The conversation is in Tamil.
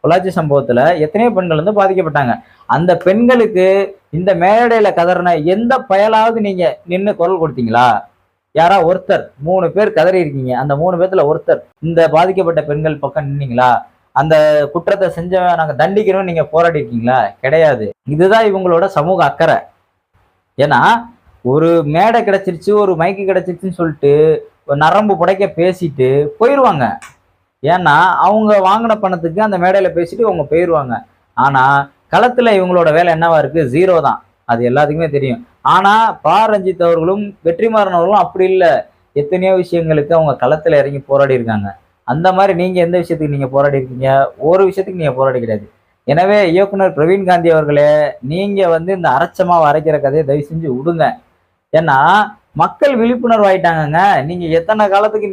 பொள்ளாச்சி சம்பவத்துல எத்தனையோ பெண்கள் வந்து பாதிக்கப்பட்டாங்க. அந்த பெண்களுக்கு இந்த மேடையில கதறின எந்த பயலாவது நீங்க நின்னு குரல் கொடுத்தீங்களா? யாரா ஒருத்தர் 3 பேர் கதறி இருக்கீங்க. அந்த 3 பேத்துல ஒருத்தர் இந்த பாதிக்கப்பட்ட பெண்கள் பக்கம் நின்னீங்களா? அந்த குற்றத்த செஞ்சவன் நாங்க தண்டிக்கிறோம்னு நீங்க போராடி இருக்கீங்களா? கிடையாது. இதுதான் இவங்களோட சமூக அக்கறை. ஏன்னா, ஒரு மேடை கிடைச்சிருச்சு, ஒரு மைக்கு கிடைச்சிருச்சுன்னு சொல்லிட்டு, நரம்பு புடைக்க பேசிட்டு போயிருவாங்க. ஏன்னா, அவங்க வாங்குன பணத்துக்கு அந்த மேடையில பேசிட்டு அவங்க போயிருவாங்க. ஆனா, களத்துல இவங்களோட வேலை என்னவா இருக்கு? 0 தான். அது எல்லாத்துக்குமே தெரியும். ஆனா, ரஞ்சித் அவர்களும், வெற்றிமாறன் அவர்களும் அப்படி இல்ல. எத்தனையோ விஷயங்களுக்கு அவங்க களத்துல இறங்கி போராடி இருக்காங்க. அந்த மாரி நீங்க எந்த விஷயத்துக்கு நீங்க போராடி இருக்கீங்க? ஒரு விஷயத்துக்கு நீங்க போராடி கிடையாது. எனவே இயக்குனர் பிரவீன் காந்தி அவர்களே, நீங்க வந்து இந்த அரைச்ச மாவு அரைக்கிற கதைய தயவு செஞ்சு உடுங்க. ஏன்னா, மக்கள் விழிப்புணர்வு ஆயிட்டாங்கங்க. நீங்க எத்தன காலத்துக்கு